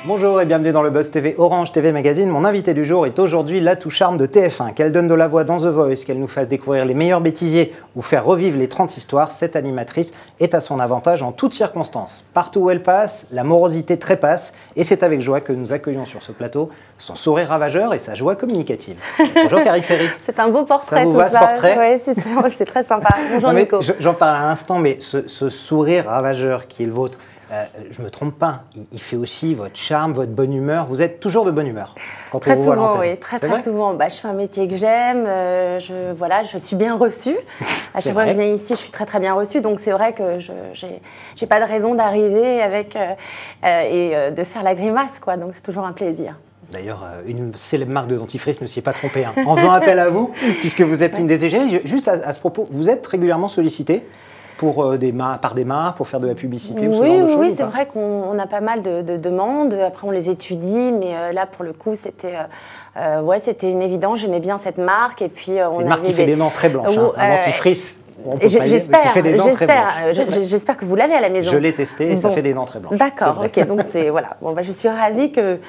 Bonjour et bienvenue dans le Buzz TV Orange TV Magazine. Mon invité du jour est aujourd'hui l'Atout Charme de TF1. Qu'elle donne de la voix dans The Voice, qu'elle nous fasse découvrir les meilleurs bêtisiers ou faire revivre les 30 histoires, cette animatrice est à son avantage en toutes circonstances. Partout où elle passe, la morosité trépasse et c'est avec joie que nous accueillons sur ce plateau son sourire ravageur et sa joie communicative. Bonjour Carrie Ferry. C'est un beau portrait. Ça vous va, ce portrait? Oui, c'est très sympa. Bonjour Nico. J'en parle à l'instant, mais ce sourire ravageur qui est le vôtre, je ne me trompe pas, il fait aussi votre charme, votre bonne humeur. Vous êtes toujours de bonne humeur quand très on vous voit à souvent, l'antenne. oui, très souvent. Je fais un métier que j'aime, je suis bien reçue. À chaque fois que je viens ici, je suis très bien reçue. Donc c'est vrai que je n'ai pas de raison d'arriver avec et de faire la grimace, quoi. Donc c'est toujours un plaisir. D'ailleurs, une célèbre marque de dentifrice ne s'y est pas trompée en faisant appel à vous, puisque vous êtes une des égéries. Juste à ce propos, vous êtes régulièrement sollicité par des marques, pour faire de la publicité ou ce genre de choses? Oui, c'est vrai qu'on a pas mal de demandes. Après, on les étudie, mais là, pour le coup, c'était une évidence. J'aimais bien cette marque. Et puis, c'est une marque qui fait des dents très blanches, un dentifrice. J'espère que vous l'avez à la maison. Je l'ai testé et ça fait des dents très blanches. D'accord, ok. Donc voilà. Je suis ravie que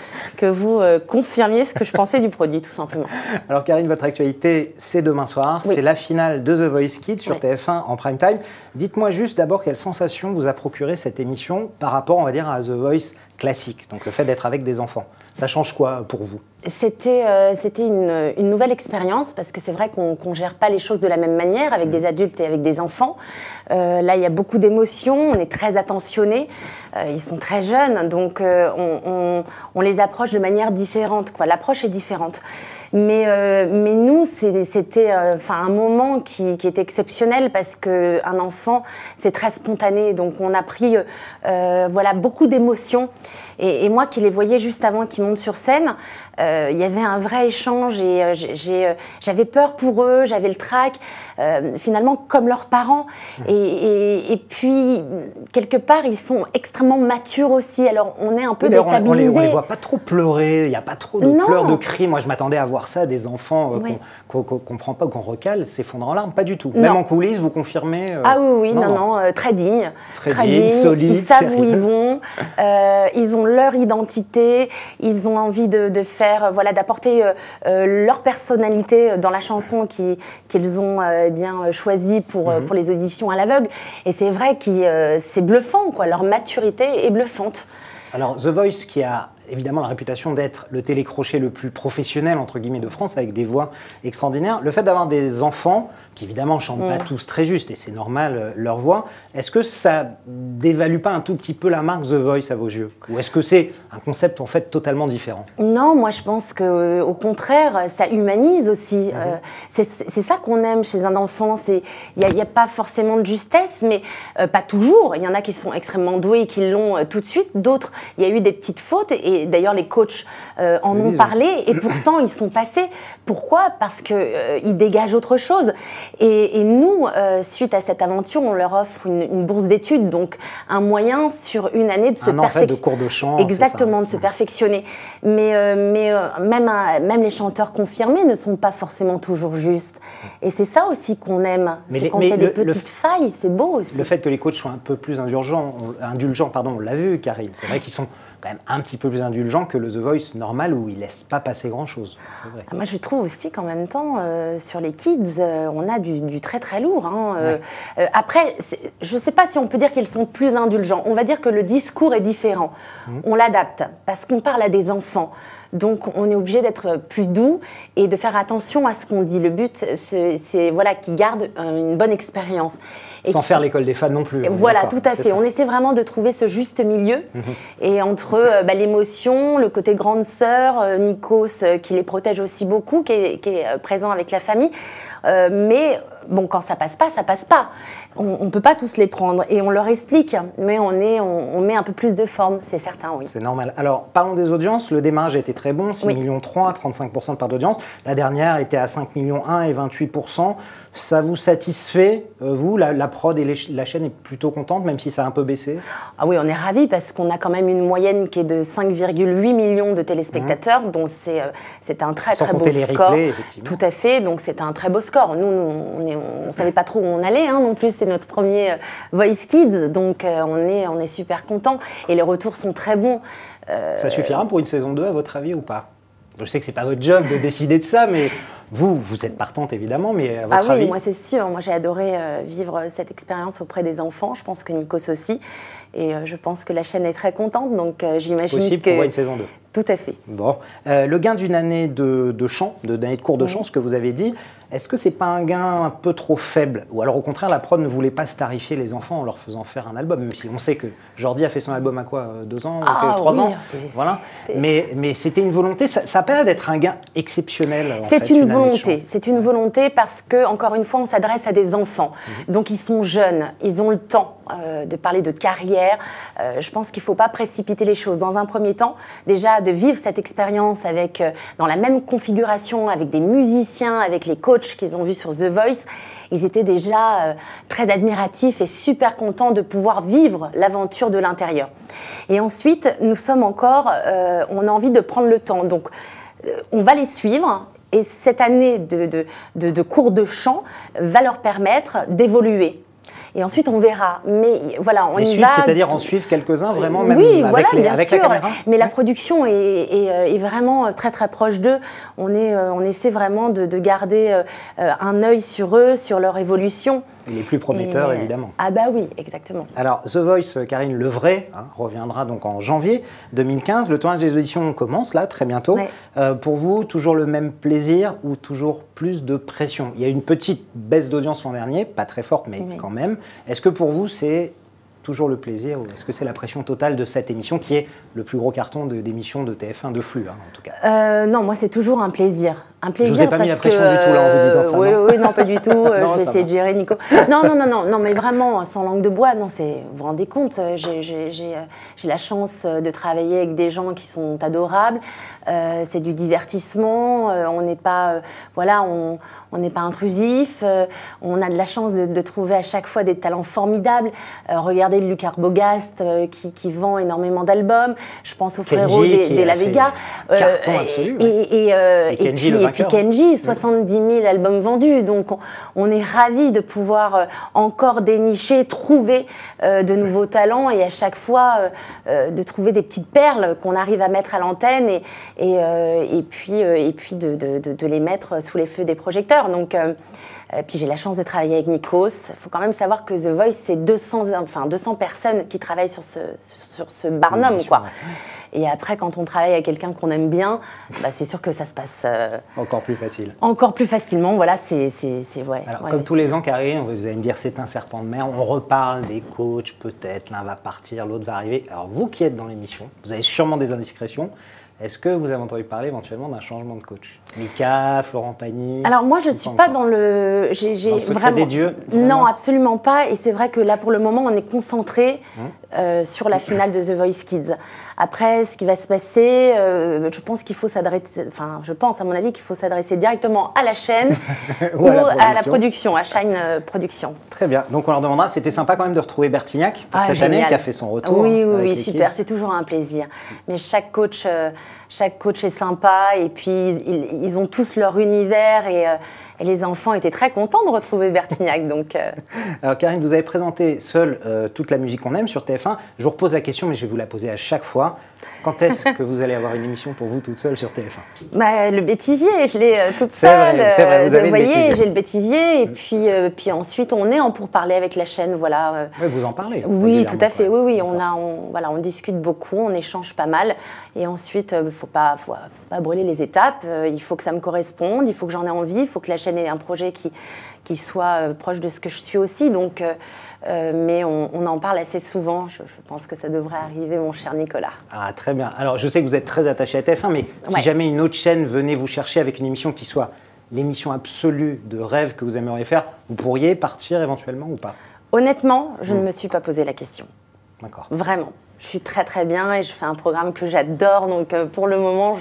vous confirmiez ce que je pensais du produit, tout simplement. Alors Karine, votre actualité, c'est demain soir. Oui. C'est la finale de The Voice Kids sur TF1 en prime time. Dites-moi juste d'abord quelle sensation vous a procuré cette émission par rapport, on va dire, à The Voice classique, donc le fait d'être avec des enfants. Ça change quoi pour vous? C'était une nouvelle expérience parce que c'est vrai qu'on ne gère pas les choses de la même manière avec des adultes et avec des enfants. Là, il y a beaucoup d'émotions, on est très attentionnés, ils sont très jeunes, donc on les approche de manière différente, quoi. L'approche est différente. Mais nous, c'était un moment qui était exceptionnel parce qu'un enfant, c'est très spontané. Donc, on a pris beaucoup d'émotions. Et moi qui les voyais juste avant qu'ils montent sur scène, il y avait un vrai échange et j'avais peur pour eux, j'avais le trac, finalement comme leurs parents. Et puis, quelque part, ils sont extrêmement matures aussi. Alors, on est un peu déstabilisés. On les voit pas trop pleurer, il n'y a pas trop de pleurs, de cris. Moi, je m'attendais à voir ça, des enfants qu'on comprend pas, qu'on recale, s'effondrent en larmes. Pas du tout. Non. Même en coulisses, vous confirmez Ah oui, non, très digne. Très digne, solide. Ils savent où ils vont, ils ont leur identité, ils ont envie de faire, d'apporter leur personnalité dans la chanson qu'ils ont choisie pour les auditions à l'aveugle. Et c'est vrai que c'est bluffant, quoi. Leur maturité est bluffante. Alors, The Voice, qui a évidemment la réputation d'être le télécrochet le plus professionnel, entre guillemets, de France, avec des voix extraordinaires. Le fait d'avoir des enfants, qui évidemment ne chantent pas tous très juste, et c'est normal, leur voix, est-ce que ça dévalue pas un tout petit peu la marque The Voice à vos yeux? Ou est-ce que c'est un concept en fait totalement différent? Non, moi je pense qu'au contraire, ça humanise aussi. C'est ça qu'on aime chez un enfant. Il n'y a pas forcément de justesse, mais pas toujours. Il y en a qui sont extrêmement doués et qui l'ont tout de suite. D'autres, il y a eu des petites fautes, et d'ailleurs les coachs en ont parlé, et pourtant ils sont passés. Pourquoi? Parce qu'ils dégagent autre chose. Et nous, suite à cette aventure, on leur offre une bourse d'études, donc un moyen sur une année de se perfectionner. De cours de chant. Exactement, de se perfectionner. Mais même les chanteurs confirmés ne sont pas forcément toujours justes. Et c'est ça aussi qu'on aime. C'est quand il y a des petites failles, c'est beau aussi. Le fait que les coachs soient un peu plus indulgents, on l'a vu, Karine. C'est vrai qu'ils sont quand même un petit peu plus indulgents que le The Voice normal où ils ne laissent pas passer grand-chose. Moi, je trouve aussi qu'en même temps, sur les kids, on a du très lourd. Après, je ne sais pas si on peut dire qu'ils sont plus indulgents. On va dire que le discours est différent. On l'adapte parce qu'on parle à des enfants. Donc, on est obligé d'être plus doux et de faire attention à ce qu'on dit. Le but, c'est qu'ils gardent une bonne expérience. Sans faire l'école des fans non plus. Voilà, tout à fait. On essaie vraiment de trouver ce juste milieu. Et entre l'émotion, le côté grande sœur, Nikos qui les protège aussi beaucoup, qui est présent avec la famille. Mais bon, quand ça passe pas, ça passe pas. On ne peut pas tous les prendre et on leur explique, mais on met un peu plus de forme, c'est certain, oui. C'est normal. Alors, parlons des audiences. Le démarrage a été très bon, 6,3 millions, 35% de part d'audience. La dernière était à 5,1 millions et 28%. Ça vous satisfait, vous? La prod et la chaîne est plutôt contente, même si ça a un peu baissé? Ah oui, on est ravis parce qu'on a quand même une moyenne qui est de 5,8 millions de téléspectateurs, donc c'est un très beau score. Replays, effectivement. Tout à fait, donc c'est un très beau score. Nous, on savait pas trop où on allait non plus. C'est notre premier Voice Kids, donc on est super contents et les retours sont très bons. Ça suffira pour une saison 2 à votre avis ou pas? Je sais que c'est pas votre job de décider de ça, mais vous êtes partante évidemment, mais à votre avis? Oui, moi c'est sûr. Moi j'ai adoré vivre cette expérience auprès des enfants. Je pense que Nikos aussi. Et je pense que la chaîne est très contente, donc j'imagine que... Possible pour une saison 2. Tout à fait. Bon. Le gain d'une année de chant, d'année de cours de chant, ce que vous avez dit, est-ce que c'est pas un gain un peu trop faible? Ou alors au contraire, la prod ne voulait pas starifier les enfants en leur faisant faire un album, même si on sait que Jordi a fait son album à quoi, 2 ans, 3 ans, voilà. Mais c'était une volonté, ça a pas l'air d'être un gain exceptionnel. C'est une volonté, c'est une volonté parce que, encore une fois, on s'adresse à des enfants. Donc ils sont jeunes, ils ont le temps de parler de carrière. Je pense qu'il ne faut pas précipiter les choses. Dans un premier temps, déjà de vivre cette expérience avec, dans la même configuration, avec des musiciens, avec les coachs qu'ils ont vus sur The Voice, ils étaient déjà très admiratifs et super contents de pouvoir vivre l'aventure de l'intérieur. Et ensuite, nous sommes encore, on a envie de prendre le temps. Donc, on va les suivre. Et cette année de cours de chant va leur permettre d'évoluer. Et ensuite, on verra. Mais voilà, on y va. C'est-à-dire en suivre quelques-uns, vraiment, même oui, avec, voilà, avec la caméra. Mais la production est vraiment très, très proche d'eux. On essaie vraiment de garder un œil sur eux, sur leur évolution. Les plus prometteurs, évidemment. Ah bah oui, exactement. Alors, The Voice, Karine, le vrai, reviendra donc en janvier 2015. Le tournage des auditions commence, là, très bientôt. Ouais. Pour vous, toujours le même plaisir ou toujours plus de pression? Il y a une petite baisse d'audience l'an dernier, pas très forte, mais quand même. Est-ce que pour vous, c'est toujours le plaisir ou est-ce que c'est la pression totale de cette émission qui est le plus gros carton d'émissions de TF1 de flux, en tout cas? Non, moi, c'est toujours un plaisir. Un plaisir. Je vous ai pas mis la pression du tout là en vous disant ça. Oui, non, pas du tout. Je vais essayer de gérer, Nico. Non, mais vraiment, sans langue de bois, non, vous vous rendez compte, j'ai la chance de travailler avec des gens qui sont adorables. C'est du divertissement. On n'est pas, on n'est pas intrusif. On a de la chance de trouver à chaque fois des talents formidables. Regardez Luc Arbogast qui vend énormément d'albums. Je pense au frérot des La Vega. Carton absolu. Et puis Kenji, 70 000 albums vendus. Donc on est ravis de pouvoir encore dénicher, trouver de nouveaux talents et à chaque fois de trouver des petites perles qu'on arrive à mettre à l'antenne et puis de les mettre sous les feux des projecteurs. Donc, puis j'ai la chance de travailler avec Nikos. Il faut quand même savoir que The Voice, c'est 200 personnes qui travaillent sur ce barnum, quoi. Et après, quand on travaille avec quelqu'un qu'on aime bien, c'est sûr que ça se passe encore plus facile. Encore plus facilement, voilà, Alors, comme tous les ans, Karine, vous allez me dire c'est un serpent de mer, on reparle des coachs, peut-être, l'un va partir, l'autre va arriver. Alors, vous qui êtes dans l'émission, vous avez sûrement des indiscrétions. Est-ce que vous avez entendu parler éventuellement d'un changement de coach? Mika, Florent Pagny? Alors moi, je ne suis pas dans le... Dans le secret des dieux? Non, absolument pas. Et c'est vrai que là, pour le moment, on est concentré sur la finale de The Voice Kids. Après, ce qui va se passer, je pense qu'il faut s'adresser... Enfin, je pense, à mon avis, qu'il faut s'adresser directement à la chaîne ou à la production, à Shine Production. Très bien. Donc, on leur demandera... C'était sympa quand même de retrouver Bertignac pour cette année, qui a fait son retour. Oui, super. C'est toujours un plaisir. Mais chaque coach est sympa et puis ils ont tous leur univers et les enfants étaient très contents de retrouver Bertignac. Donc, Alors Karine, vous avez présenté seule toute la musique qu'on aime sur TF1. Je vous repose la question, mais je vais vous la poser à chaque fois. Quand est-ce que vous allez avoir une émission pour vous toute seule sur TF1? Le bêtisier, je l'ai toute seule. C'est vrai, vous avez le bêtisier. J'ai le bêtisier et puis ensuite on est en pourparlers avec la chaîne. Voilà. Oui, vous en parlez. Oui, tout à fait. Oui, on discute beaucoup, on échange pas mal. Et ensuite, il ne faut pas brûler les étapes. Il faut que ça me corresponde, il faut que j'en ai envie, il faut que la chaîne ait un projet qui soit proche de ce que je suis aussi. Donc, mais on en parle assez souvent. Je pense que ça devrait arriver, mon cher Nicolas. Ah, très bien. Alors, je sais que vous êtes très attaché à TF1, mais si jamais une autre chaîne venait vous chercher avec une émission qui soit l'émission absolue de rêve que vous aimeriez faire, vous pourriez partir éventuellement ou pas? Honnêtement, je ne me suis pas posé la question. D'accord. Vraiment. Je suis très très bien et je fais un programme que j'adore. Donc, pour le moment,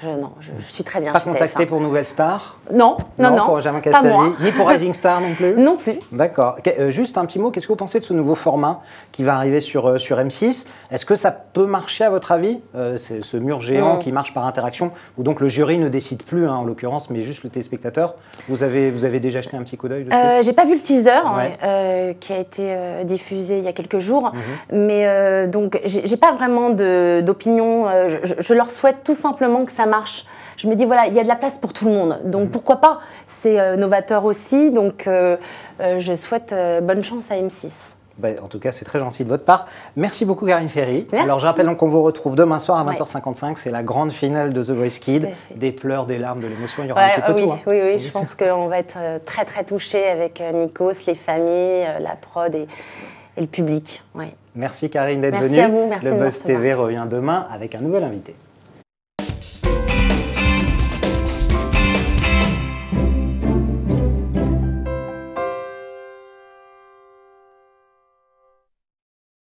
je suis très bien Pas chez contacté TF1. pour Nouvelle Star? Non, Pour Benjamin Castaldi, ni pour Rising Star non plus? Non plus. D'accord. Juste un petit mot, qu'est-ce que vous pensez de ce nouveau format qui va arriver sur M6? Est-ce que ça peut marcher à votre avis? C'est ce mur géant qui marche par interaction, où donc le jury ne décide plus, hein, en l'occurrence, mais juste le téléspectateur. Vous avez déjà jeté un petit coup d'œil dessus? J'ai pas vu le teaser Ouais. qui a été diffusé il y a quelques jours, mais donc j'ai pas vraiment d'opinion. Je leur souhaite tout simplement que ça marche. Je me dis voilà, il y a de la place pour tout le monde, donc pourquoi pas? C'est novateur aussi, donc je souhaite bonne chance à M6. En tout cas, c'est très gentil de votre part. Merci beaucoup, Karine Ferry. Merci. Alors, je rappelle donc qu'on vous retrouve demain soir à 20h55. C'est la grande finale de The Voice Kids. Des pleurs, des larmes, de l'émotion. Il y aura un petit peu tout. Hein. Oui, je pense qu'on va être très, très touchés avec Nikos, les familles, la prod et le public. Ouais. Merci, Karine, d'être venue. Merci à vous. Merci Le de me Buzz recevoir. TV revient demain avec un nouvel invité.